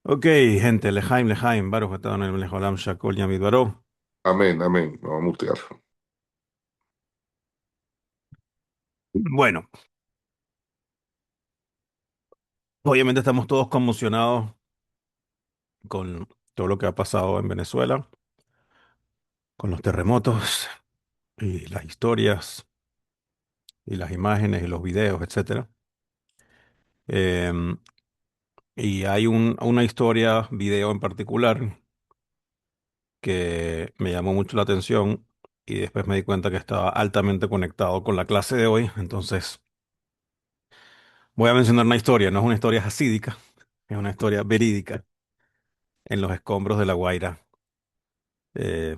Ok, gente, Lejaim, Baruch atah Adonai melech haolam shakol yamid baro. Amén, amén. Me voy a mutear. Bueno, obviamente estamos todos conmocionados con todo lo que ha pasado en Venezuela, con los terremotos y las historias y las imágenes y los videos, etcétera. Em, y hay una historia, video en particular, que me llamó mucho la atención y después me di cuenta que estaba altamente conectado con la clase de hoy. Entonces, voy a mencionar una historia, no es una historia hasídica, es una historia verídica en los escombros de La Guaira eh,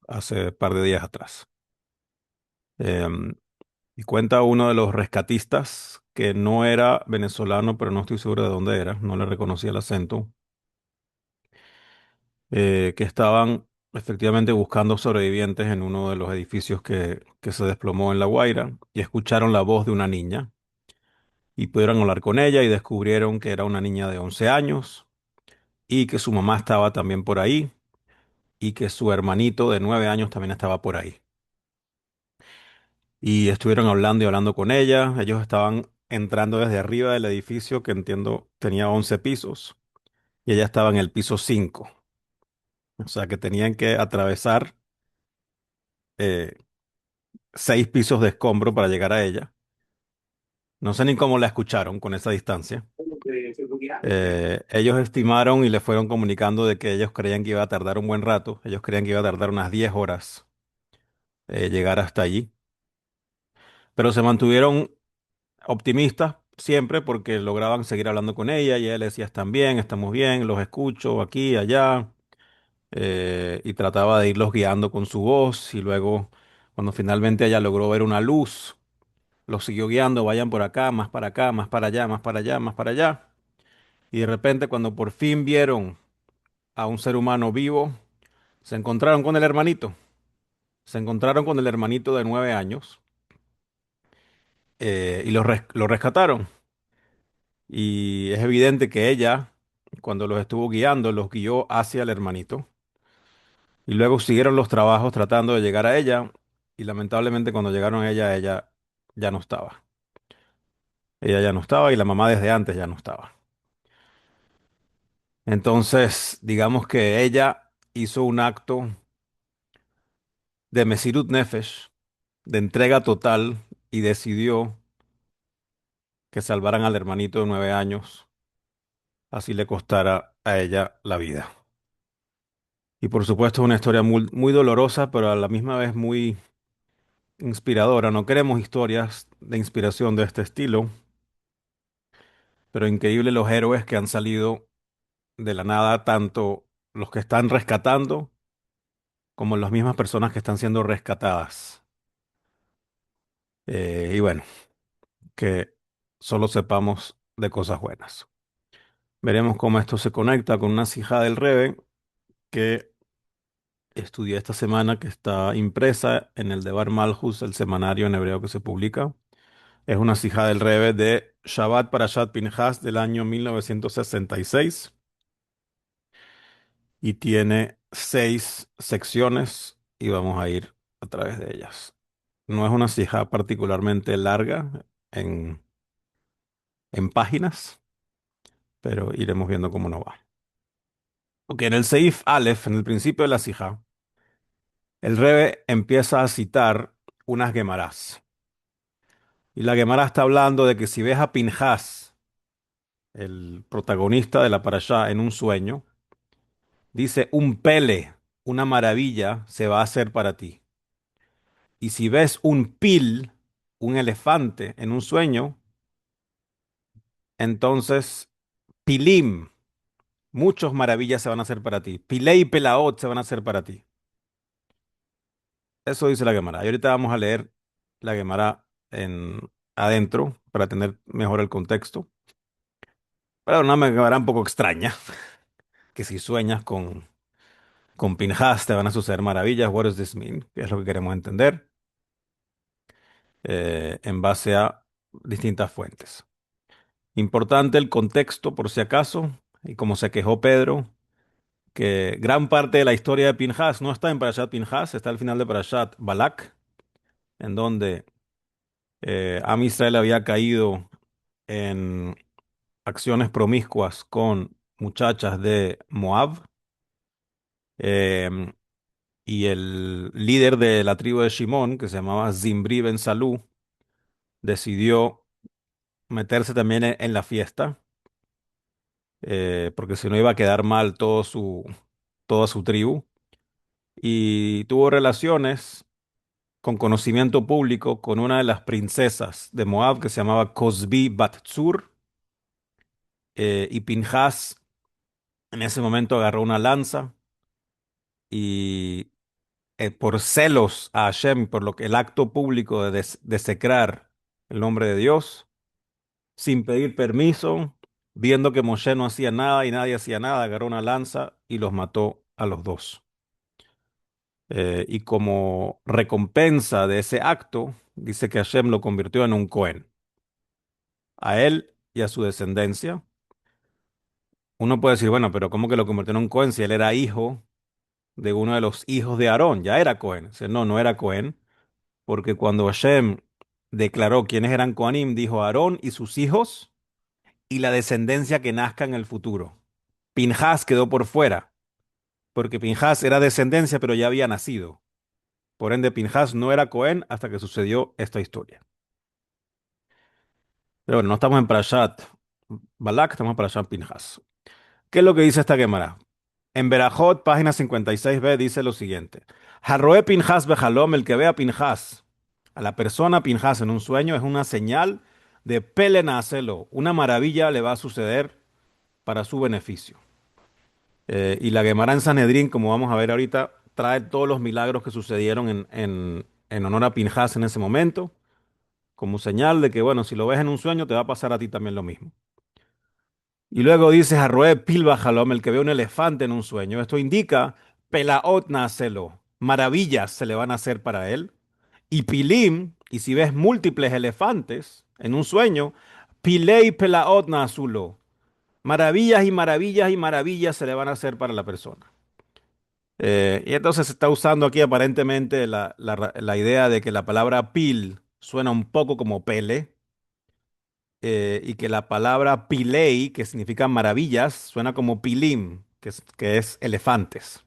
hace un par de días atrás. Em, y cuenta uno de los rescatistas que no era venezolano, pero no estoy seguro de dónde era, no le reconocía el acento, que estaban efectivamente buscando sobrevivientes en uno de los edificios que se desplomó en La Guaira y escucharon la voz de una niña y pudieron hablar con ella y descubrieron que era una niña de 11 años y que su mamá estaba también por ahí y que su hermanito de 9 años también estaba por ahí. Y estuvieron hablando y hablando con ella. Ellos estaban entrando desde arriba del edificio que entiendo tenía 11 pisos y ella estaba en el piso 5. O sea que tenían que atravesar eh, 6 pisos de escombro para llegar a ella. No sé ni cómo la escucharon con esa distancia. Ellos estimaron y le fueron comunicando de que ellos creían que iba a tardar un buen rato. Ellos creían que iba a tardar unas 10 horas llegar hasta allí. Pero se mantuvieron optimistas siempre porque lograban seguir hablando con ella y ella le decía, están bien, estamos bien, los escucho aquí, allá, y trataba de irlos guiando con su voz y luego cuando finalmente ella logró ver una luz, los siguió guiando, vayan por acá, más para acá, más para allá, más para allá, más para allá. Y de repente cuando por fin vieron a un ser humano vivo, se encontraron con el hermanito, se encontraron con el hermanito de 9 años y lo rescataron. Y es evidente que ella, cuando los estuvo guiando, los guió hacia el hermanito. Y luego siguieron los trabajos tratando de llegar a ella. Y lamentablemente cuando llegaron a ella, ella ya no estaba. Ella ya no estaba y la mamá desde antes ya no estaba. Entonces, digamos que ella hizo un acto de Mesirut Nefesh, de entrega total, y decidió que salvaran al hermanito de 9 años, así le costara a ella la vida. Y por supuesto es una historia muy, muy dolorosa, pero a la misma vez muy inspiradora. No queremos historias de inspiración de este estilo, pero increíble los héroes que han salido de la nada, tanto los que están rescatando como las mismas personas que están siendo rescatadas. Y bueno, que solo sepamos de cosas buenas. Veremos cómo esto se conecta con una sijá del Rebbe que estudié esta semana, que está impresa en el Devar Malhus, el semanario en hebreo que se publica. Es una sijá del Rebbe de Shabbat Parashat Pinhas del año 1966 y tiene 6 secciones y vamos a ir a través de ellas. No es una sijá particularmente larga en páginas, pero iremos viendo cómo nos va. Ok, en el Seif Aleph, en el principio de la sijá, el Rebbe empieza a citar unas Gemarás. Y la Gemara está hablando de que si ves a Pinhas, el protagonista de la parashá, en un sueño, dice, un pele, una maravilla se va a hacer para ti. Y si ves un pil, un elefante, en un sueño, entonces pilim, muchas maravillas se van a hacer para ti. Pilei y pelaot se van a hacer para ti. Eso dice la Gemara. Y ahorita vamos a leer la Gemara en adentro para tener mejor el contexto. Pero una Gemara un poco extraña, que si sueñas con Pinhas te van a suceder maravillas. What does this mean? ¿Qué es lo que queremos entender? En base a distintas fuentes. Importante el contexto, por si acaso. Y como se quejó Pedro, que gran parte de la historia de Pinhas no está en Parashat Pinhas, está al final de Parashat Balak, en donde Am Israel había caído en acciones promiscuas con muchachas de Moab. em, y el líder de la tribu de Shimón, que se llamaba Zimbri Ben Salú, decidió meterse también en la fiesta, porque si no iba a quedar mal toda su tribu. Y tuvo relaciones con conocimiento público con una de las princesas de Moab que se llamaba Cosbi Bat-Zur. Y Pinhas en ese momento agarró una lanza y por celos a Hashem, por lo que el acto público de desecrar el nombre de Dios, sin pedir permiso, viendo que Moshe no hacía nada y nadie hacía nada, agarró una lanza y los mató a los dos. Y como recompensa de ese acto, dice que Hashem lo convirtió en un Cohen, a él y a su descendencia. Uno puede decir, bueno, pero ¿cómo que lo convirtió en un Cohen si él era hijo de uno de los hijos de Aarón? Ya era Cohen. Dice, no, no era Cohen, porque cuando Hashem declaró quiénes eran Coanim, dijo Aarón y sus hijos y la descendencia que nazca en el futuro. Pinhas quedó por fuera, porque Pinhas era descendencia, pero ya había nacido. Por ende, Pinhas no era Cohen hasta que sucedió esta historia. Pero bueno, no estamos en Parashat Balak, estamos en Parashat Pinhas. ¿Qué es lo que dice esta Gemara? En Berajot, página 56b, dice lo siguiente. Harroe Pinhas bejalom, el que vea a Pinhas, a la persona Pinhas en un sueño, es una señal de Pelena hacelo. Una maravilla le va a suceder para su beneficio. Y la Gemara en Sanedrín, como vamos a ver ahorita, trae todos los milagros que sucedieron en honor a Pinhas en ese momento, como señal de que, bueno, si lo ves en un sueño, te va a pasar a ti también lo mismo. Y luego dice Harroe Pilba Jalom, el que ve un elefante en un sueño. Esto indica Pelaot nacelo, maravillas se le van a hacer para él. Y Pilim, y si ves múltiples elefantes en un sueño, Pilei Pelaot nazulo, maravillas y maravillas y maravillas se le van a hacer para la persona. Y entonces se está usando aquí aparentemente la idea de que la palabra pil suena un poco como pele, y que la palabra pilei, que significa maravillas, suena como pilim, que es elefantes.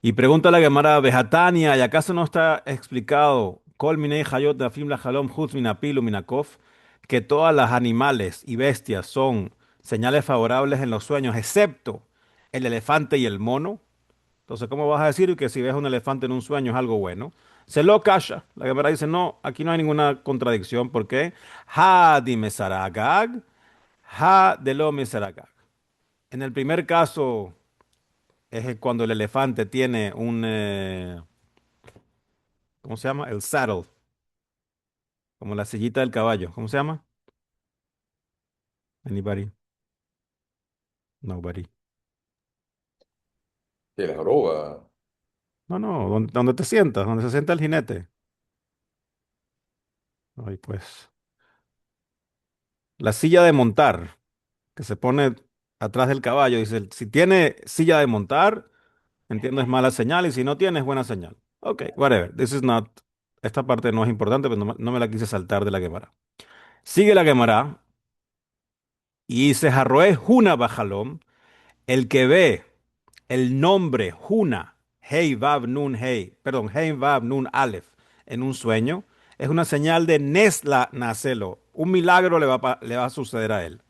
Y pregunta la Gemara Bejatania, ¿y acaso no está explicado Kol minei hayot dafim la halom chutz min apil u min akof, que todas las animales y bestias son señales favorables en los sueños, excepto el elefante y el mono? Entonces, ¿cómo vas a decir que si ves un elefante en un sueño es algo bueno? Se lo calla. La Gemara dice, no, aquí no hay ninguna contradicción. ¿Por qué? Ha di mesaragag, ha de lo mesaragag. En el primer caso es cuando el elefante tiene ¿cómo se llama? El saddle, como la sillita del caballo. ¿Cómo se llama? Anybody? Nobody. Que la joroba. No, no, donde te sientas, donde se sienta el jinete. Ay, pues. La silla de montar, que se pone atrás del caballo. Dice, si tiene silla de montar, entiendo es mala señal, y si no tiene es buena señal. Ok, whatever. This is not. Esta parte no es importante, pero no me la quise saltar de la Gemara. Sigue la Gemara y dice, Jarroé Juna Bajalom, el que ve el nombre Juna, Hei Vav Nun Hei, perdón, Hei Vav Nun Aleph, en un sueño, es una señal de Nesla Nacelo. Un milagro le va a suceder a él.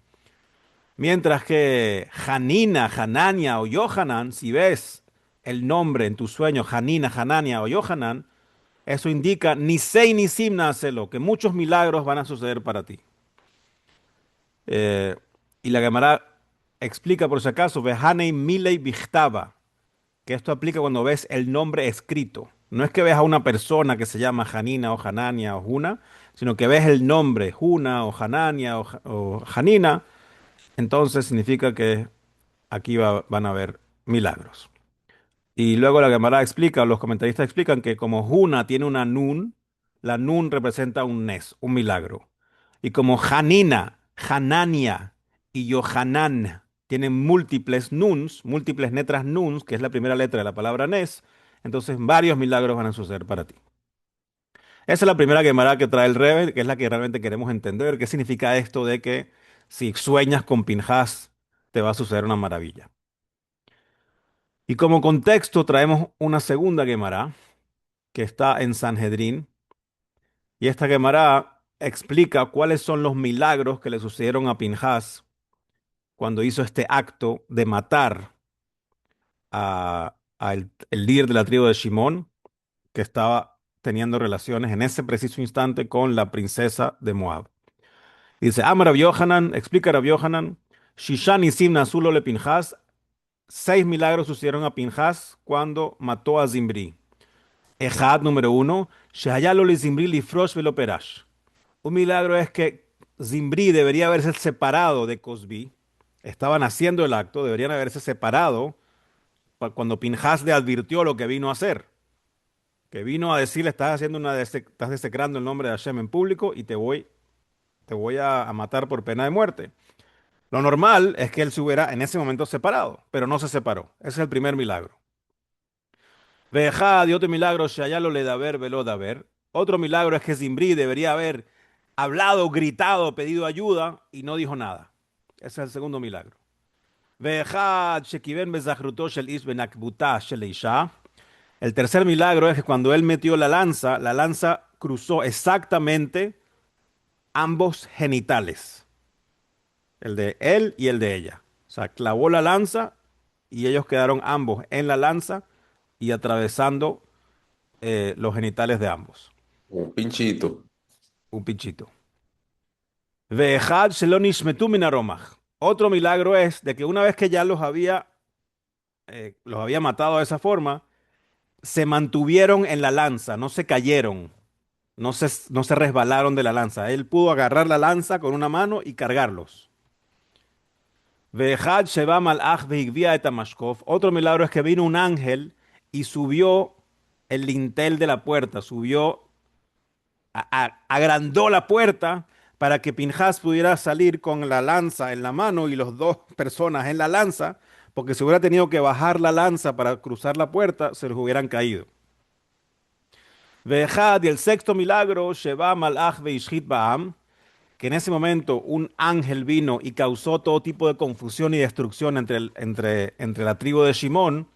Mientras que Hanina, Hanania o Yohanan, si ves el nombre en tu sueño, Hanina, Hanania o Yohanan, eso indica ni sei ni sim nacelo, que muchos milagros van a suceder para ti. Eh, y la Gemara explica por si acaso, Vehanei milei bichtaba, que esto aplica cuando ves el nombre escrito. No es que ves a una persona que se llama Hanina o Hanania o Juna, sino que ves el nombre Juna o Hanania o Hanina, entonces significa que aquí van a haber milagros. Y luego la Gemara explica, los comentaristas explican que como Juna tiene una nun, la nun representa un nes, un milagro. Y como Hanina, Hanania y Yohanan tienen múltiples nuns, múltiples letras nuns, que es la primera letra de la palabra Nes, entonces varios milagros van a suceder para ti. Esa es la primera Gemara que trae el Rebbe, que es la que realmente queremos entender. ¿Qué significa esto de que si sueñas con Pinhas te va a suceder una maravilla? Y como contexto traemos una segunda Gemara que está en Sanhedrin, y esta Gemara explica cuáles son los milagros que le sucedieron a Pinhas cuando hizo este acto de matar a el líder de la tribu de Shimón, que estaba teniendo relaciones en ese preciso instante con la princesa de Moab. Y dice, Rabbi Yohanan, explica Rabbi Yohanan, Shishan y Simna Zulo le Pinhas, 6 milagros sucedieron a Pinhas cuando mató a Zimbri. Ejad número uno, Shehayalo le Zimbri lifrosh velo perash. Un milagro es que Zimbri debería haberse separado de Cosbi. Estaban haciendo el acto, deberían haberse separado cuando Pinhas le advirtió lo que vino a hacer. Que vino a decirle, estás haciendo estás desecrando el nombre de Hashem en público y te voy a matar por pena de muerte. Lo normal es que él se hubiera en ese momento separado, pero no se separó. Ese es el primer milagro. Veja de otro milagro, Shayalo le da ver, velo da ver. Otro milagro es que Zimbri debería haber hablado, gritado, pedido ayuda y no dijo nada. Ese es el segundo milagro. Veja shekiven bezachruto shel ish benakbuta shel isha. El tercer milagro es que cuando él metió la lanza cruzó exactamente ambos genitales, el de él y el de ella. O sea, clavó la lanza y ellos quedaron ambos en la lanza y atravesando los genitales de ambos. Un pinchito. Un pinchito. Ve'echad shelo nishmetu min aromaj. Otro milagro es de que una vez que ya los había matado de esa forma, se mantuvieron en la lanza, no se cayeron, no se resbalaron de la lanza. Él pudo agarrar la lanza con una mano y cargarlos. Ve'echad sheba malach ve'igvia et hamashkof. Otro milagro es que vino un ángel y subió el lintel de la puerta, agrandó la puerta para que Pinhas pudiera salir con la lanza en la mano y los dos personas en la lanza, porque si hubiera tenido que bajar la lanza para cruzar la puerta, se les hubieran caído. Vejad, y el sexto milagro, Sheba Malach Veishit Baam, que en ese momento un ángel vino y causó todo tipo de confusión y destrucción entre la tribu de Shimón,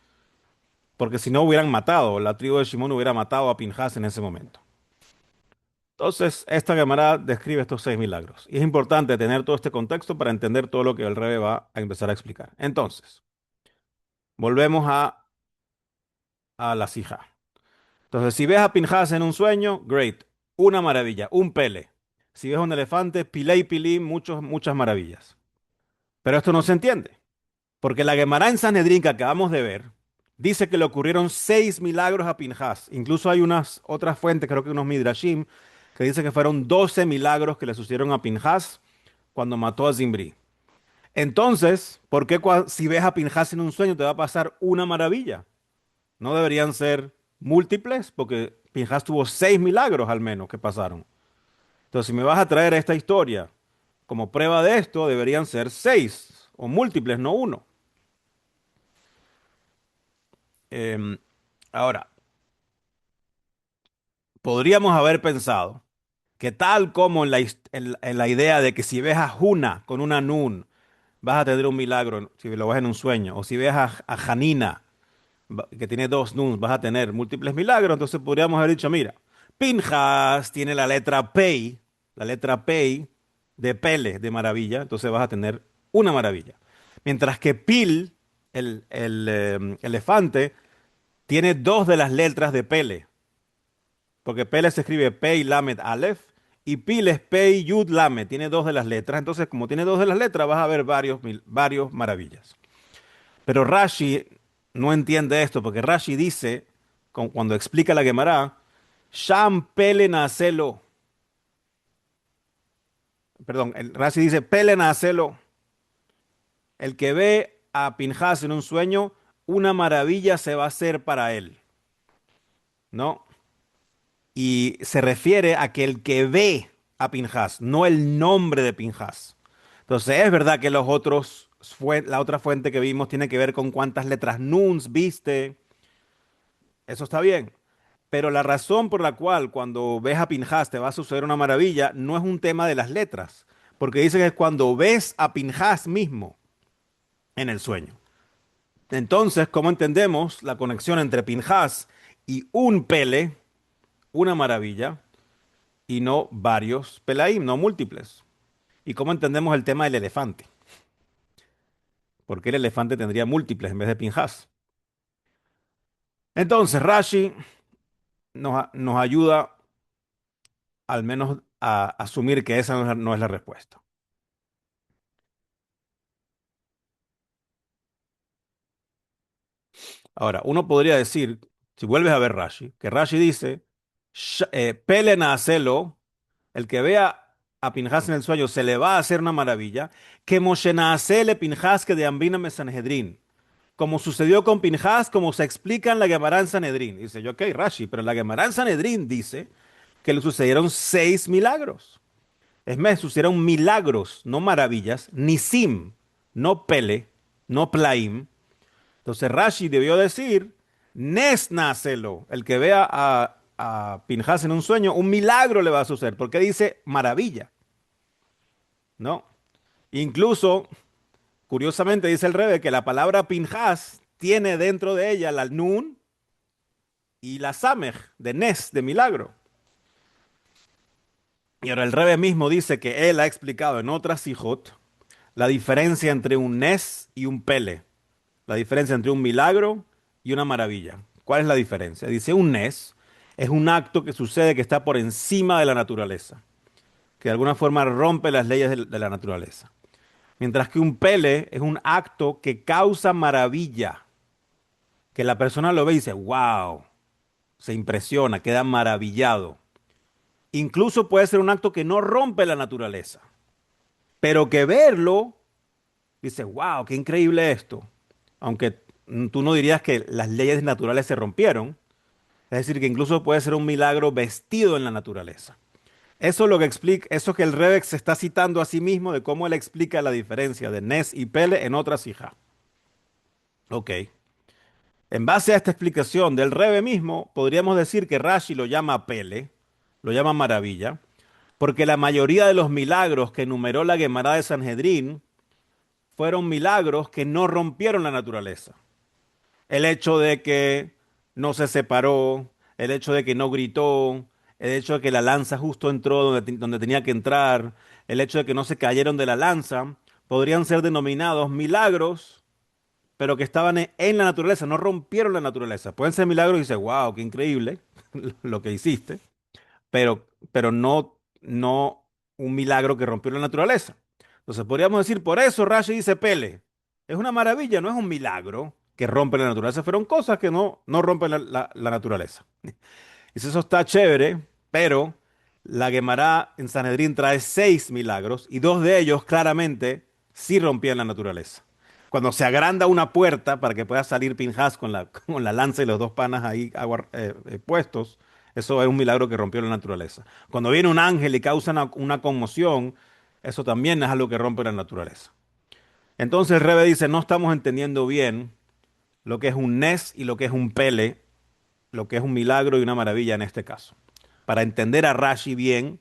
porque si no hubieran matado, la tribu de Shimón hubiera matado a Pinhas en ese momento. Entonces, esta Gemara describe estos 6 milagros. Y es importante tener todo este contexto para entender todo lo que el Rebbe va a empezar a explicar. Entonces, volvemos a la sija. Entonces, si ves a Pinhas en un sueño, great. Una maravilla, un pele. Si ves un elefante, pilei pili, muchas maravillas. Pero esto no se entiende. Porque la Gemara en Sanedrín que acabamos de ver dice que le ocurrieron 6 milagros a Pinhas. Incluso hay unas otras fuentes, creo que unos Midrashim, que dice que fueron 12 milagros que le sucedieron a Pinhas cuando mató a Zimbri. Entonces, ¿por qué si ves a Pinhas en un sueño te va a pasar una maravilla? ¿No deberían ser múltiples? Porque Pinhas tuvo 6 milagros al menos que pasaron. Entonces, si me vas a traer esta historia como prueba de esto, deberían ser 6 o múltiples, no uno. Em, Ahora, podríamos haber pensado que tal como en la idea de que si ves a Juna con una Nun, vas a tener un milagro, si lo ves en un sueño, o si ves a Janina, que tiene dos Nuns, vas a tener múltiples milagros, entonces podríamos haber dicho, mira, Pinjas tiene la letra Pei de Pele, de maravilla, entonces vas a tener una maravilla. Mientras que Pil, el elefante, tiene dos de las letras de Pele. Porque Pele se escribe Pei Lamed Aleph y Pil es Pei Yud Lamed. Tiene dos de las letras. Entonces, como tiene dos de las letras, vas a ver varios maravillas. Pero Rashi no entiende esto porque Rashi dice, cuando explica la Gemara, Sham Pele Nacelo. Perdón, Rashi dice Pele Nacelo. El que ve a Pinhas en un sueño, una maravilla se va a hacer para él. ¿No? Y se refiere a que el que ve a Pinhas, no el nombre de Pinhas. Entonces, es verdad que la otra fuente que vimos tiene que ver con cuántas letras nuns viste. Eso está bien. Pero la razón por la cual cuando ves a Pinhas te va a suceder una maravilla no es un tema de las letras. Porque dice que es cuando ves a Pinhas mismo en el sueño. Entonces, ¿cómo entendemos la conexión entre Pinhas y un Pele, una maravilla, y no varios Pelaim, no múltiples? ¿Y cómo entendemos el tema del elefante? Porque el elefante tendría múltiples en vez de Pinhas. Entonces, Rashi nos ayuda al menos a asumir que esa no es la respuesta. Ahora, uno podría decir, si vuelves a ver Rashi, que Rashi dice, Pele Naaselo, el que vea a Pinhas en el sueño se le va a hacer una maravilla, que Moshe Naasele Pinhas que de Ambina me Sanhedrin. Como sucedió con Pinhas, como se explica en la Gemara en Sanedrín. Dice yo, ok, Rashi, pero la Gemara en Sanedrín dice que le sucedieron 6 milagros. Es más, sucedieron milagros, no maravillas, ni sim, no pele, no plaim. Entonces Rashi debió decir, Nes nacelo, el que vea a Pinhas en un sueño, un milagro le va a suceder. Porque dice maravilla, ¿no? Incluso, curiosamente, dice el Rebe que la palabra Pinhas tiene dentro de ella la nun y la samej de Nes, de milagro. Y ahora el Rebe mismo dice que él ha explicado en otras sijot la diferencia entre un Nes y un Pele. La diferencia entre un milagro y una maravilla. ¿Cuál es la diferencia? Dice, un Nes es un acto que sucede que está por encima de la naturaleza, que de alguna forma rompe las leyes de la naturaleza. Mientras que un Pele es un acto que causa maravilla, que la persona lo ve y dice, wow, se impresiona, queda maravillado. Incluso puede ser un acto que no rompe la naturaleza, pero que verlo, dice, wow, qué increíble esto. Aunque tú no dirías que las leyes naturales se rompieron, es decir, que incluso puede ser un milagro vestido en la naturaleza. Eso es lo que explica, eso que el Rebex se está citando a sí mismo de cómo él explica la diferencia de Nes y Pele en otras hijas. Ok. En base a esta explicación del Rebe mismo, podríamos decir que Rashi lo llama Pele, lo llama maravilla, porque la mayoría de los milagros que enumeró la Gemara de Sanhedrin fueron milagros que no rompieron la naturaleza. El hecho de que no se separó, el hecho de que no gritó, el hecho de que la lanza justo entró donde tenía que entrar, el hecho de que no se cayeron de la lanza, podrían ser denominados milagros, pero que estaban en la naturaleza, no rompieron la naturaleza. Pueden ser milagros y dices, wow, qué increíble lo que hiciste, pero no un milagro que rompió la naturaleza. Entonces podríamos decir, por eso Rashi dice Pele. Es una maravilla, no es un milagro que rompe la naturaleza. Fueron cosas que no rompen la naturaleza. Y eso está chévere, pero la Gemara en Sanedrín trae 6 milagros y dos de ellos claramente sí rompían la naturaleza. Cuando se agranda una puerta para que pueda salir Pinhas con con la lanza y los dos panas ahí puestos, eso es un milagro que rompió la naturaleza. Cuando viene un ángel y causa una conmoción, eso también es algo que rompe la naturaleza. Entonces el Rebe dice, no estamos entendiendo bien lo que es un Nes y lo que es un Pele, lo que es un milagro y una maravilla en este caso. Para entender a Rashi bien,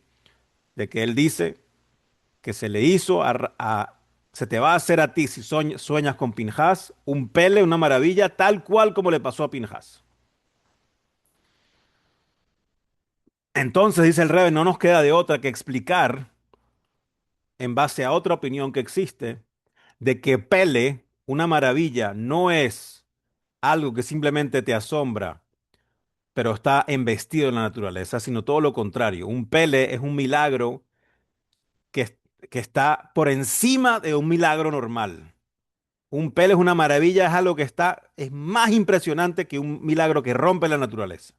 de que él dice que se le hizo se te va a hacer a ti si sueñas con Pinhas, un Pele, una maravilla, tal cual como le pasó a Pinhas. Entonces, dice el Rebbe, no nos queda de otra que explicar, en base a otra opinión que existe, de que Pele, una maravilla, no es algo que simplemente te asombra, pero está embestido en la naturaleza, sino todo lo contrario. Un Pele es un milagro que, que está por encima de un milagro normal. Un Pele es una maravilla, es algo que es más impresionante que un milagro que rompe la naturaleza.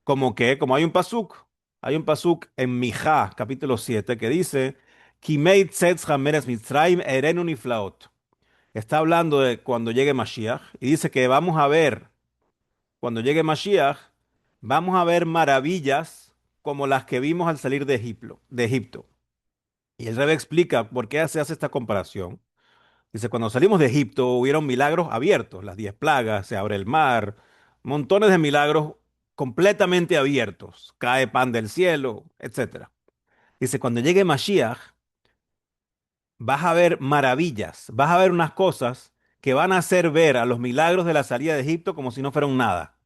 Como hay un pasuk en Mijá, capítulo 7, que dice, Kimei tzedz hameres Mitzrayim erenu niflaot. Está hablando de cuando llegue Mashiach y dice que vamos a ver, cuando llegue Mashiach, vamos a ver maravillas como las que vimos al salir de Egipto. Y el Rebbe explica por qué se hace esta comparación. Dice, cuando salimos de Egipto hubieron milagros abiertos, las 10 plagas, se abre el mar, montones de milagros completamente abiertos, cae pan del cielo, etcétera. Dice, cuando llegue Mashiach, vas a ver maravillas, vas a ver unas cosas que van a hacer ver a los milagros de la salida de Egipto como si no fueran nada.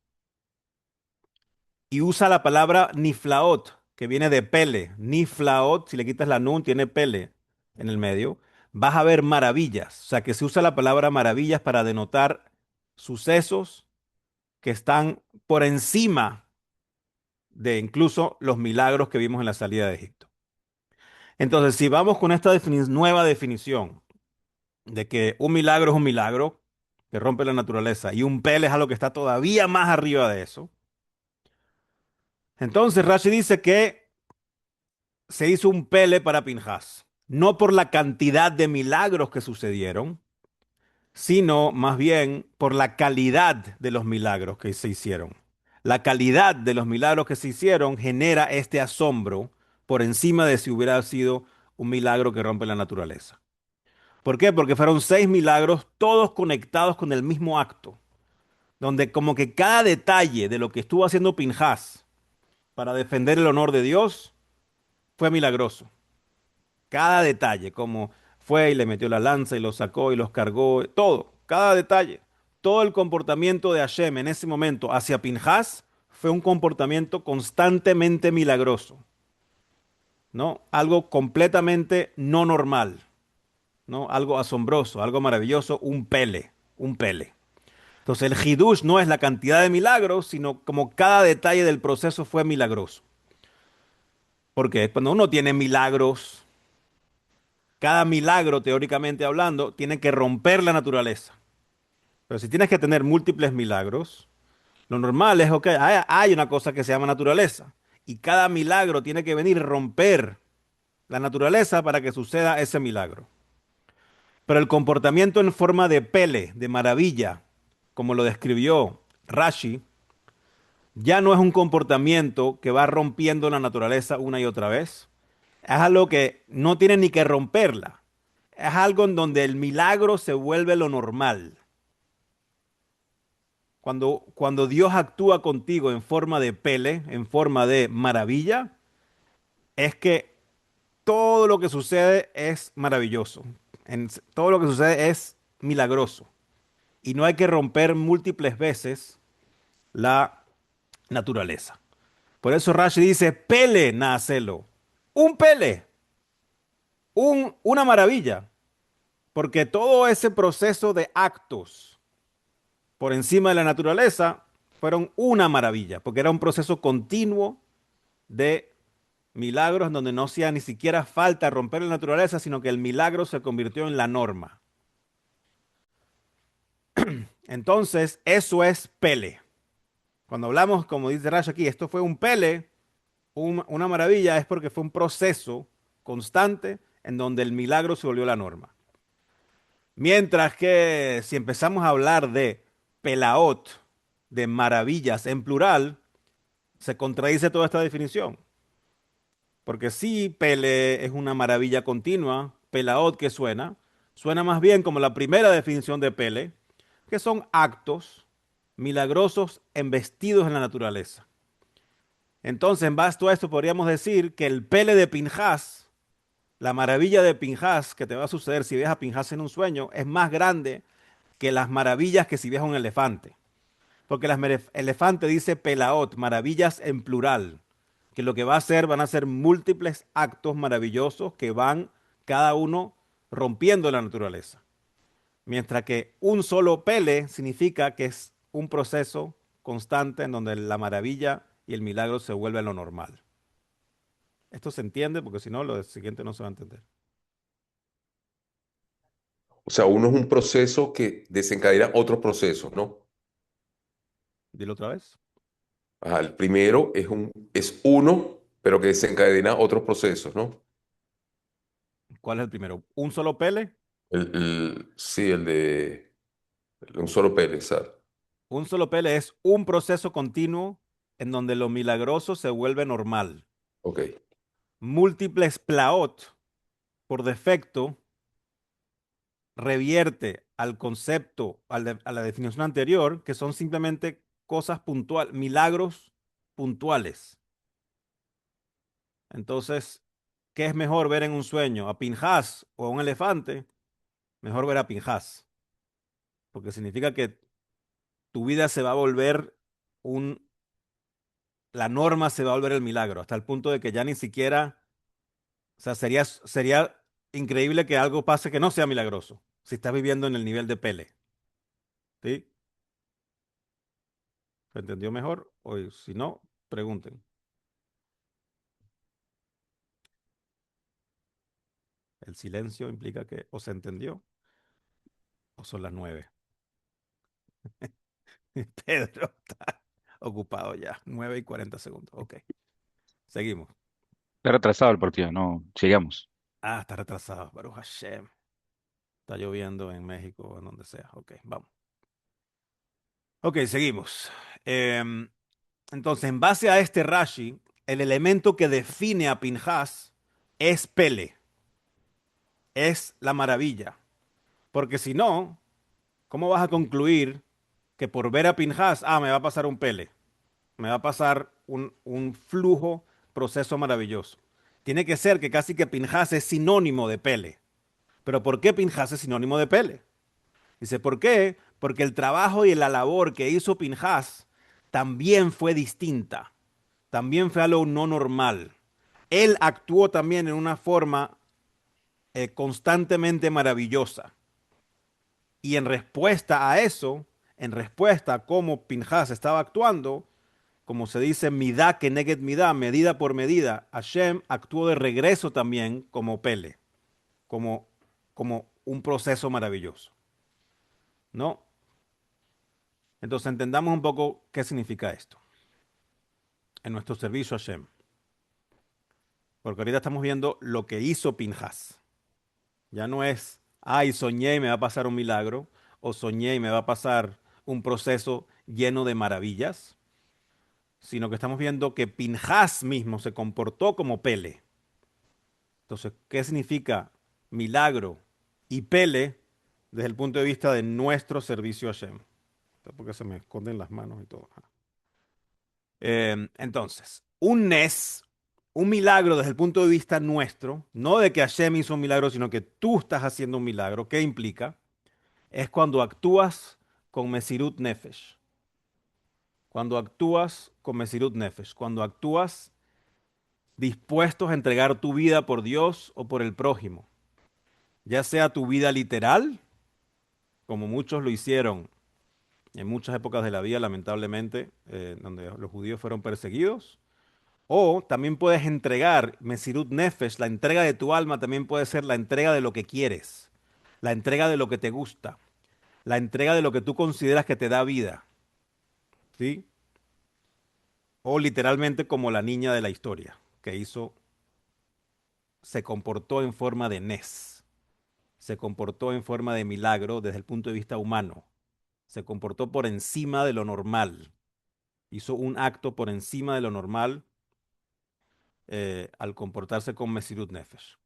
Y usa la palabra niflaot, que viene de pele. Niflaot, si le quitas la nun, tiene pele en el medio. Vas a ver maravillas. O sea, que se usa la palabra maravillas para denotar sucesos que están por encima de incluso los milagros que vimos en la salida de Egipto. Entonces, si vamos con esta nueva definición de que un milagro es un milagro que rompe la naturaleza y un pele es algo que está todavía más arriba de eso, entonces Rashi dice que se hizo un pele para Pinhas, no por la cantidad de milagros que sucedieron, sino más bien por la calidad de los milagros que se hicieron. La calidad de los milagros que se hicieron genera este asombro por encima de si hubiera sido un milagro que rompe la naturaleza. ¿Por qué? Porque fueron 6 milagros, todos conectados con el mismo acto, donde como que cada detalle de lo que estuvo haciendo Pinhas para defender el honor de Dios fue milagroso. Cada detalle, como fue y le metió la lanza y los sacó y los cargó, todo, cada detalle. Todo el comportamiento de Hashem en ese momento hacia Pinhas fue un comportamiento constantemente milagroso, ¿no? Algo completamente no normal, ¿no? Algo asombroso, algo maravilloso, un pele, un pele. Entonces el hidush no es la cantidad de milagros, sino como cada detalle del proceso fue milagroso. Porque cuando uno tiene milagros, cada milagro, teóricamente hablando, tiene que romper la naturaleza. Pero si tienes que tener múltiples milagros, lo normal es, ok, hay una cosa que se llama naturaleza. Y cada milagro tiene que venir a romper la naturaleza para que suceda ese milagro. Pero el comportamiento en forma de pele, de maravilla, como lo describió Rashi, ya no es un comportamiento que va rompiendo la naturaleza una y otra vez. Es algo que no tiene ni que romperla. Es algo en donde el milagro se vuelve lo normal. Cuando Dios actúa contigo en forma de pele, en forma de maravilla, es que todo lo que sucede es maravilloso. Todo lo que sucede es milagroso. Y no hay que romper múltiples veces la naturaleza. Por eso Rashi dice, pele nacelo. Un pele, una maravilla. Porque todo ese proceso de actos por encima de la naturaleza fueron una maravilla, porque era un proceso continuo de milagros en donde no hacía ni siquiera falta romper la naturaleza, sino que el milagro se convirtió en la norma. Entonces, eso es pele. Cuando hablamos, como dice Rashi aquí, esto fue un pele, una maravilla, es porque fue un proceso constante en donde el milagro se volvió la norma. Mientras que si empezamos a hablar de pelaot, de maravillas en plural, se contradice toda esta definición. Porque sí, pele es una maravilla continua, pelaot que suena más bien como la primera definición de pele, que son actos milagrosos embestidos en la naturaleza. Entonces, en base a esto, podríamos decir que el pele de Pinhas, la maravilla de Pinhas que te va a suceder si ves a Pinhas en un sueño, es más grande que las maravillas que si ves a un elefante. Porque elefante dice pelaot, maravillas en plural, que lo que va a hacer van a ser múltiples actos maravillosos que van cada uno rompiendo la naturaleza. Mientras que un solo pele significa que es un proceso constante en donde la maravilla y el milagro se vuelven lo normal. Esto se entiende porque si no, lo siguiente no se va a entender. O sea, uno es un proceso que desencadena otros procesos, ¿no? Dilo otra vez. Ajá, el primero es uno, pero que desencadena otros procesos, ¿no? ¿Cuál es el primero? ¿Un solo pele? Sí, un solo Pérez, exacto. Un solo pele es un proceso continuo en donde lo milagroso se vuelve normal. Ok. Múltiples plaot por defecto revierte al concepto, a la definición anterior, que son simplemente cosas puntuales, milagros puntuales. Entonces, ¿qué es mejor ver en un sueño? ¿A Pinhás o a un elefante? Mejor ver a Pinhás, porque significa que tu vida se va a volver un, la norma se va a volver el milagro, hasta el punto de que ya ni siquiera, o sea, sería increíble que algo pase que no sea milagroso, si estás viviendo en el nivel de Pele, ¿sí? ¿Se entendió mejor? O si no, pregunten. El silencio implica que o se entendió o son las 9. Pedro está ocupado ya. 9:40. Ok, seguimos. Está retrasado el partido, no, sigamos. Ah, está retrasado. Baruch Hashem. Está lloviendo en México o en donde sea. Ok, vamos. Ok, seguimos. Em, entonces, en base a este Rashi, el elemento que define a Pinhas es Pele, es la maravilla. Porque si no, ¿cómo vas a concluir que por ver a Pinhas, me va a pasar un Pele? Me va a pasar un flujo, proceso maravilloso. Tiene que ser que casi que Pinhas es sinónimo de Pele. ¿Pero por qué Pinhas es sinónimo de Pele? Dice, ¿por qué? Porque el trabajo y la labor que hizo Pinhas también fue distinta. También fue algo no normal. Él actuó también en una forma constantemente maravillosa. Y en respuesta a eso, en respuesta a cómo Pinhas estaba actuando, como se dice, midá que neged midá, medida por medida, Hashem actuó de regreso también como Pele, como, como un proceso maravilloso, ¿no? Entonces entendamos un poco qué significa esto en nuestro servicio a Hashem, porque ahorita estamos viendo lo que hizo Pinhas. Ya no es, ay, soñé y me va a pasar un milagro, o soñé y me va a pasar un proceso lleno de maravillas, sino que estamos viendo que Pinhas mismo se comportó como Pele. Entonces, ¿qué significa milagro y Pele desde el punto de vista de nuestro servicio a Hashem? Porque se me esconden las manos y todo. Entonces, un Nes, un milagro desde el punto de vista nuestro, no de que Hashem hizo un milagro, sino que tú estás haciendo un milagro. ¿Qué implica? Es cuando actúas con Mesirut Nefesh. Cuando actúas con Mesirut Nefesh. Cuando actúas dispuestos a entregar tu vida por Dios o por el prójimo. Ya sea tu vida literal, como muchos lo hicieron en muchas épocas de la vida, lamentablemente, donde los judíos fueron perseguidos. O también puedes entregar, Mesirut Nefesh, la entrega de tu alma también puede ser la entrega de lo que quieres, la entrega de lo que te gusta, la entrega de lo que tú consideras que te da vida, ¿sí? O literalmente como la niña de la historia, que hizo, se comportó en forma de Nes, se comportó en forma de milagro desde el punto de vista humano, se comportó por encima de lo normal, hizo un acto por encima de lo normal al comportarse con Mesirut Nefesh.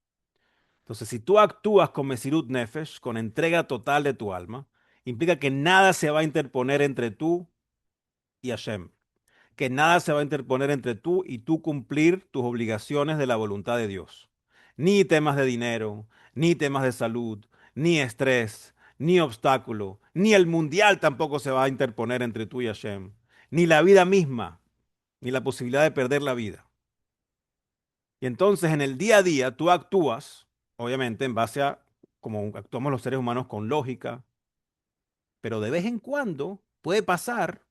Entonces, si tú actúas con Mesirut Nefesh, con entrega total de tu alma, implica que nada se va a interponer entre tú y Hashem, que nada se va a interponer entre tú y tú cumplir tus obligaciones de la voluntad de Dios. Ni temas de dinero, ni temas de salud, ni estrés, ni obstáculo, ni el mundial tampoco se va a interponer entre tú y Hashem, ni la vida misma, ni la posibilidad de perder la vida. Y entonces en el día a día tú actúas, obviamente, en base a como actuamos los seres humanos con lógica, pero de vez en cuando puede pasar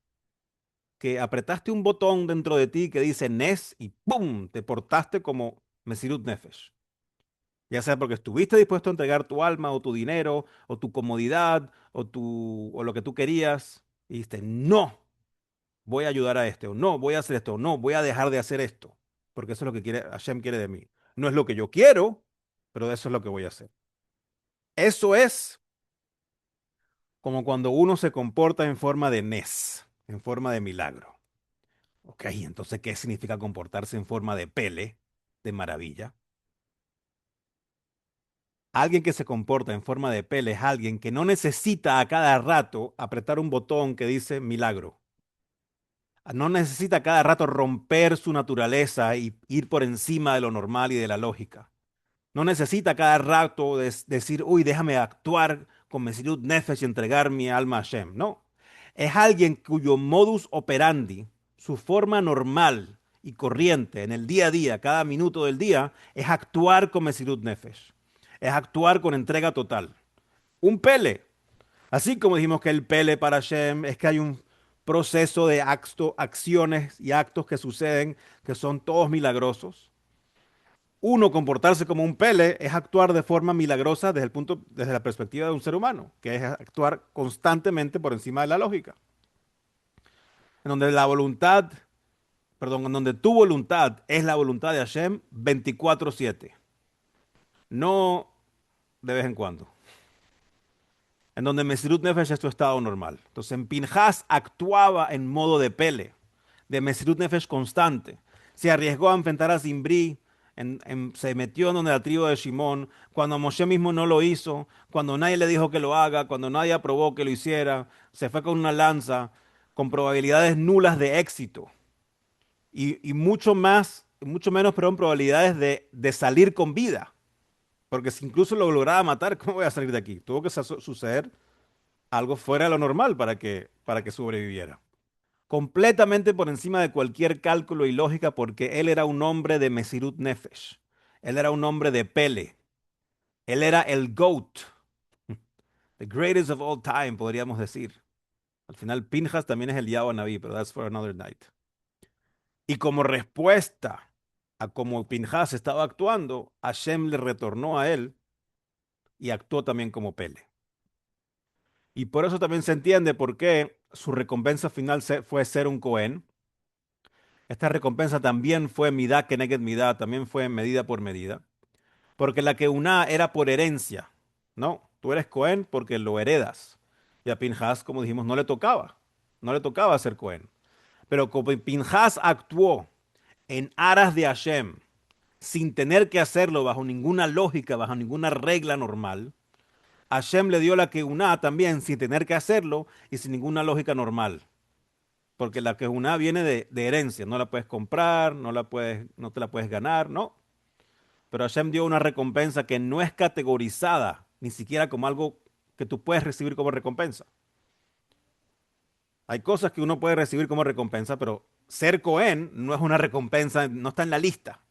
que apretaste un botón dentro de ti que dice Nes y ¡pum! Te portaste como Mesirut Nefesh. Ya sea porque estuviste dispuesto a entregar tu alma o tu dinero o tu comodidad o lo que tú querías y dijiste, no, voy a ayudar a este o no, voy a hacer esto o no, voy a dejar de hacer esto, porque eso es lo que quiere, Hashem quiere de mí. No es lo que yo quiero, pero eso es lo que voy a hacer. Eso es como cuando uno se comporta en forma de Nes, en forma de milagro. Ok, entonces, ¿qué significa comportarse en forma de Pele, de maravilla? Alguien que se comporta en forma de pele es alguien que no necesita a cada rato apretar un botón que dice milagro. No necesita a cada rato romper su naturaleza y ir por encima de lo normal y de la lógica. No necesita cada rato decir, uy, déjame actuar con Mesirut Nefesh y entregar mi alma a Hashem. No. Es alguien cuyo modus operandi, su forma normal y corriente en el día a día, cada minuto del día, es actuar con Mesirut Nefesh. Es actuar con entrega total. Un pele. Así como dijimos que el pele para Hashem es que hay un proceso de acciones y actos que suceden que son todos milagrosos. Uno, comportarse como un pele es actuar de forma milagrosa desde la perspectiva de un ser humano, que es actuar constantemente por encima de la lógica. En donde la voluntad, perdón, en donde tu voluntad es la voluntad de Hashem 24/7, no de vez en cuando. En donde Mesirut Nefesh es tu estado normal. Entonces, en Pinhas actuaba en modo de pele, de Mesirut Nefesh constante. Se arriesgó a enfrentar a Zimbri, se metió en donde la tribu de Shimón, cuando Moshe mismo no lo hizo, cuando nadie le dijo que lo haga, cuando nadie aprobó que lo hiciera, se fue con una lanza, con probabilidades nulas de éxito y mucho más, mucho menos, perdón, probabilidades de salir con vida. Porque si incluso lo lograba matar, ¿cómo voy a salir de aquí? Tuvo que suceder algo fuera de lo normal para que sobreviviera. Completamente por encima de cualquier cálculo y lógica, porque él era un hombre de Mesirut Nefesh. Él era un hombre de Pele. Él era el GOAT, the greatest of all time, podríamos decir. Al final, Pinhas también es el Yahweh Naví, pero that's for another night. Y como respuesta a cómo Pinhas estaba actuando, Hashem le retornó a él y actuó también como Pele. Y por eso también se entiende por qué su recompensa final fue ser un Cohen. Esta recompensa también fue midá keneged midá, también fue medida por medida. Porque la que una era por herencia, ¿no? Tú eres Cohen porque lo heredas. Y a Pinhas, como dijimos, no le tocaba ser Cohen. Pero como Pinhas actuó en aras de Hashem, sin tener que hacerlo bajo ninguna lógica, bajo ninguna regla normal, Hashem le dio la que una también sin tener que hacerlo y sin ninguna lógica normal. Porque la que una viene de herencia, no la puedes comprar, no te la puedes ganar, no. Pero Hashem dio una recompensa que no es categorizada ni siquiera como algo que tú puedes recibir como recompensa. Hay cosas que uno puede recibir como recompensa, pero ser Cohen no es una recompensa, no está en la lista.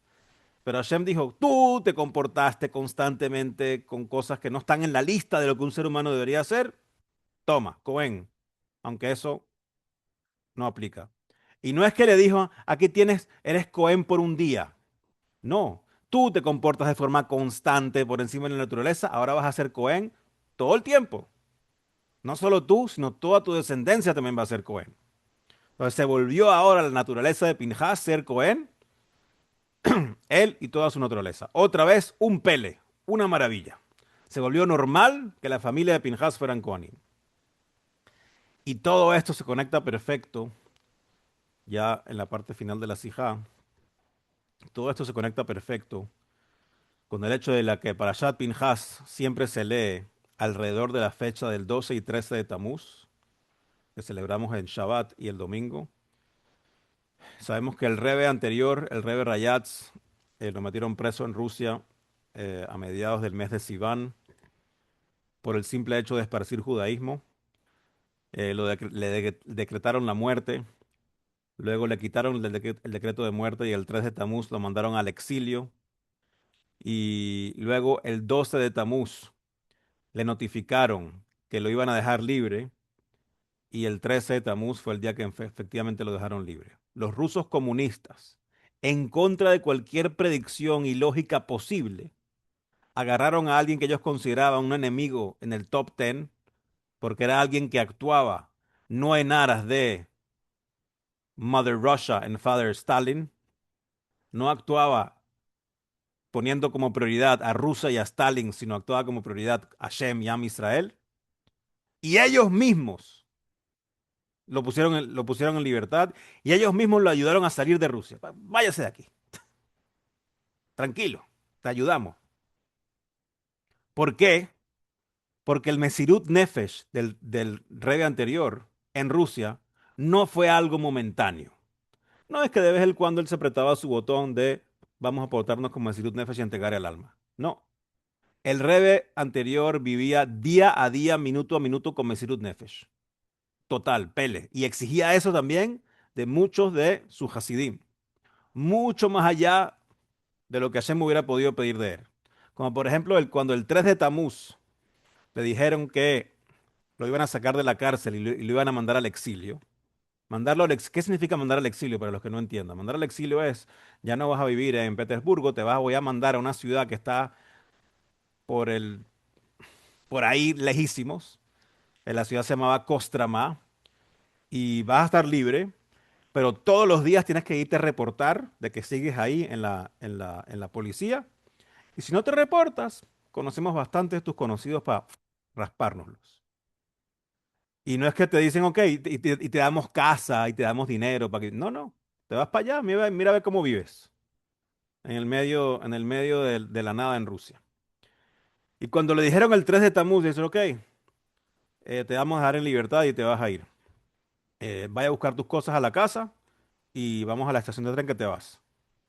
Pero Hashem dijo, tú te comportaste constantemente con cosas que no están en la lista de lo que un ser humano debería hacer. Toma, Cohen. Aunque eso no aplica. Y no es que le dijo, aquí tienes, eres Cohen por un día. No, tú te comportas de forma constante por encima de la naturaleza, ahora vas a ser Cohen todo el tiempo. No solo tú, sino toda tu descendencia también va a ser Cohen. Entonces se volvió ahora la naturaleza de Pinhas ser Cohen, él y toda su naturaleza. Otra vez un pele, una maravilla. Se volvió normal que la familia de Pinhas fueran Cohenim. Y todo esto se conecta perfecto, ya en la parte final de la Sijá, todo esto se conecta perfecto con el hecho de la que Parashat Pinhas siempre se lee alrededor de la fecha del 12 y 13 de Tamuz, que celebramos en Shabbat y el domingo. Sabemos que el rebe anterior, el rebe Rayatz, lo metieron preso en Rusia a mediados del mes de Sivan por el simple hecho de esparcir judaísmo. Decretaron la muerte, luego le quitaron el decreto de muerte y el 3 de Tamuz lo mandaron al exilio. Y luego el 12 de Tamuz le notificaron que lo iban a dejar libre y el 13 de Tamuz fue el día que efectivamente lo dejaron libre. Los rusos comunistas, en contra de cualquier predicción y lógica posible, agarraron a alguien que ellos consideraban un enemigo en el top 10 porque era alguien que actuaba no en aras de Mother Russia and Father Stalin, no actuaba poniendo como prioridad a Rusia y a Stalin, sino actuaba como prioridad a Hashem y a Israel. Y ellos mismos lo pusieron en libertad y ellos mismos lo ayudaron a salir de Rusia. Váyase de aquí, tranquilo, te ayudamos. ¿Por qué? Porque el Mesirut Nefesh del Rebbe anterior en Rusia no fue algo momentáneo. No es que de vez en cuando él se apretaba su botón de vamos a portarnos como Mesirut Nefesh y entregar el alma. No. El Rebbe anterior vivía día a día, minuto a minuto con Mesirut Nefesh. Total, pele. Y exigía eso también de muchos de sus Hasidim. Mucho más allá de lo que Hashem hubiera podido pedir de él. Como por ejemplo, cuando el 3 de Tamuz le dijeron que lo iban a sacar de la cárcel y lo iban a mandar al exilio. ¿Qué significa mandar al exilio para los que no entiendan? Mandar al exilio es, ya no vas a vivir en Petersburgo, voy a mandar a una ciudad que está por por ahí lejísimos. La ciudad se llamaba Kostromá y vas a estar libre, pero todos los días tienes que irte a reportar de que sigues ahí en la policía. Y si no te reportas, conocemos bastante de tus conocidos para raspárnoslos. Y no es que te dicen, ok, y te damos casa y te damos dinero para que. No, no. Te vas para allá, mira a ver cómo vives. En el medio de la nada en Rusia. Y cuando le dijeron el 3 de Tamuz, dice, ok, te vamos a dejar en libertad y te vas a ir. Vaya a buscar tus cosas a la casa y vamos a la estación de tren que te vas.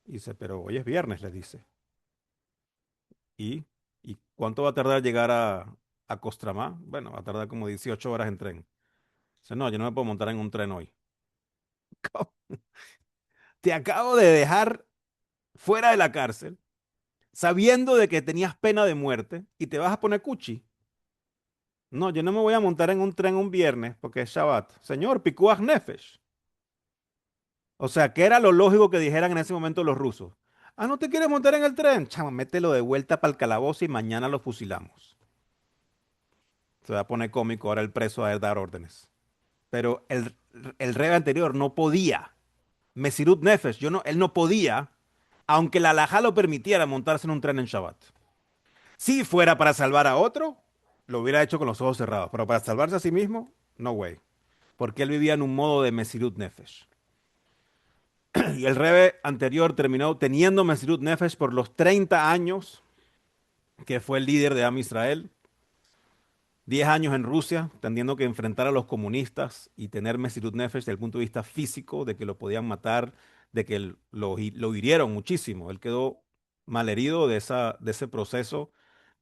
Y dice, pero hoy es viernes, les dice. ¿Y, ¿y cuánto va a tardar llegar a Kostromá? Bueno, va a tardar como 18 horas en tren. Dice, no, yo no me puedo montar en un tren hoy. Te acabo de dejar fuera de la cárcel, sabiendo de que tenías pena de muerte y te vas a poner cuchi. No, yo no me voy a montar en un tren un viernes porque es Shabbat. Señor, pikuach nefesh. O sea, ¿qué era lo lógico que dijeran en ese momento los rusos? Ah, ¿no te quieres montar en el tren? Chama, mételo de vuelta para el calabozo y mañana lo fusilamos. Se va a poner cómico ahora el preso a dar órdenes. Pero el rey anterior no podía. Mesirut Nefesh, él no podía, aunque la halajá lo permitiera montarse en un tren en Shabbat. Si fuera para salvar a otro, lo hubiera hecho con los ojos cerrados. Pero para salvarse a sí mismo, no way. Porque él vivía en un modo de Mesirut Nefesh. Y el Rebbe anterior terminó teniendo Mesirut Nefesh por los 30 años que fue el líder de Am Israel. 10 años en Rusia, teniendo que enfrentar a los comunistas y tener Mesirut Nefesh desde el punto de vista físico, de que lo podían matar, de que lo hirieron muchísimo. Él quedó malherido de ese proceso,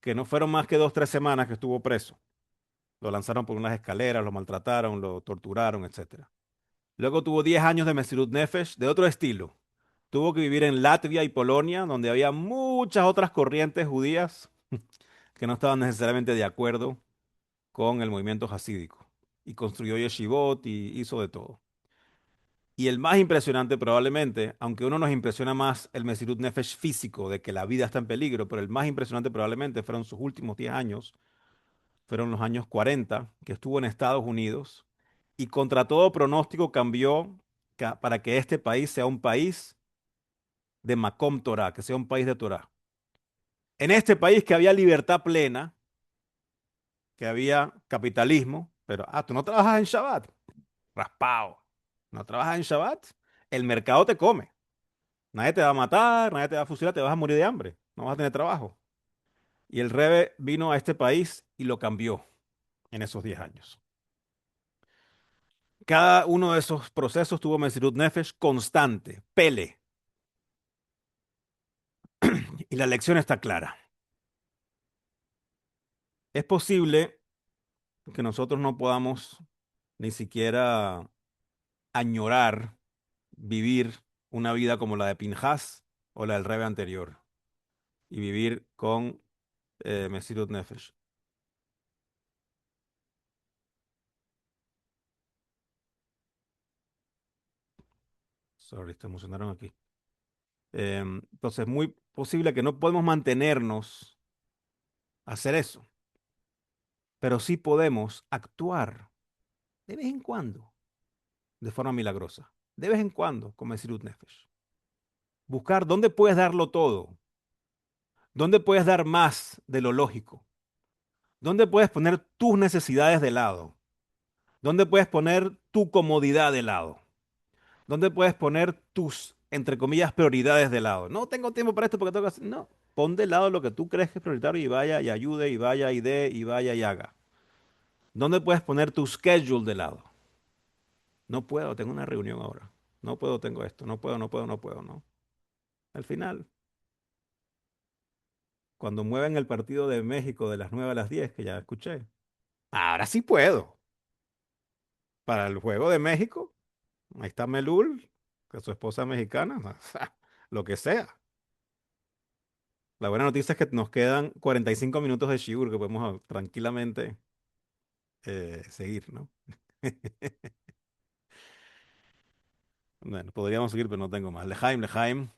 que no fueron más que 2, 3 semanas que estuvo preso. Lo lanzaron por unas escaleras, lo maltrataron, lo torturaron, etcétera. Luego tuvo 10 años de Mesirut Nefesh de otro estilo. Tuvo que vivir en Latvia y Polonia, donde había muchas otras corrientes judías que no estaban necesariamente de acuerdo con el movimiento hasídico. Y construyó yeshivot y hizo de todo. Y el más impresionante probablemente, aunque uno nos impresiona más el Mesirut Nefesh físico de que la vida está en peligro, pero el más impresionante probablemente fueron sus últimos 10 años, fueron los años 40 que estuvo en Estados Unidos y contra todo pronóstico cambió para que este país sea un país de Makom Torah, que sea un país de Torah. En este país que había libertad plena, que había capitalismo, pero, tú no trabajas en Shabbat, raspado. No trabajas en Shabbat, el mercado te come. Nadie te va a matar, nadie te va a fusilar, te vas a morir de hambre, no vas a tener trabajo. Y el Rebbe vino a este país y lo cambió en esos 10 años. Cada uno de esos procesos tuvo Mesirut Nefesh constante, pele. Y la lección está clara. Es posible que nosotros no podamos ni siquiera añorar vivir una vida como la de Pinhas o la del Rebbe anterior y vivir con Mesirut Nefesh. Sorry, te emocionaron aquí. Entonces, es muy posible que no podemos mantenernos a hacer eso, pero sí podemos actuar de vez en cuando, de forma milagrosa, de vez en cuando, como Mesirut Nefesh. Buscar dónde puedes darlo todo, dónde puedes dar más de lo lógico, dónde puedes poner tus necesidades de lado, dónde puedes poner tu comodidad de lado, dónde puedes poner tus, entre comillas, prioridades de lado. No tengo tiempo para esto porque tengo que hacer. No. Pon de lado lo que tú crees que es prioritario y vaya y ayude y vaya y dé y vaya y haga. ¿Dónde puedes poner tu schedule de lado? No puedo, tengo una reunión ahora. No puedo, tengo esto. No puedo, no puedo, no puedo, no. Al final, cuando mueven el partido de México de las 9 a las 10, que ya escuché, ahora sí puedo. Para el juego de México, ahí está Melul, que su esposa es mexicana, lo que sea. La buena noticia es que nos quedan 45 minutos de Shigur que podemos tranquilamente seguir, ¿no? Bueno, podríamos seguir, pero no tengo más. Lejaim, Lejaim,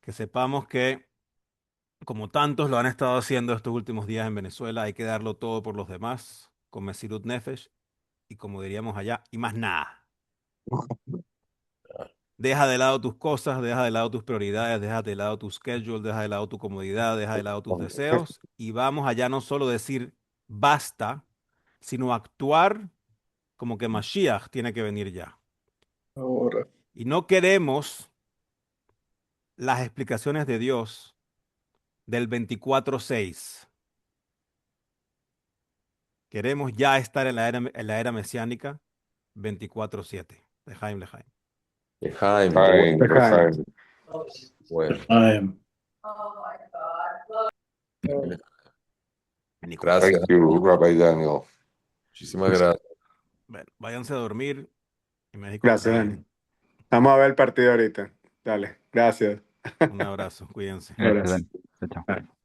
que sepamos que como tantos lo han estado haciendo estos últimos días en Venezuela, hay que darlo todo por los demás, con Mesirut Nefesh, y como diríamos allá, y más nada. Deja de lado tus cosas, deja de lado tus prioridades, deja de lado tu schedule, deja de lado tu comodidad, deja de lado tus deseos, y vamos allá no solo decir basta, sino actuar como que Mashiach tiene que venir ya. Ahora. Y no queremos las explicaciones de Dios del 24/6. Queremos ya estar en la era mesiánica 24/7. Lejaim, Lejaim. Jaime, qué bueno. Jaime, Lejaim. Jaime. Bueno. Lejaim. Gracias. Thank you, Rabbi Daniel. Muchísimas gracias. Bueno, váyanse a dormir y México nos Gracias, gane. Dani. Vamos a ver el partido ahorita. Dale, gracias. Un abrazo, cuídense. Un Gracias, abrazo. Dani. Chao, chao. Bye.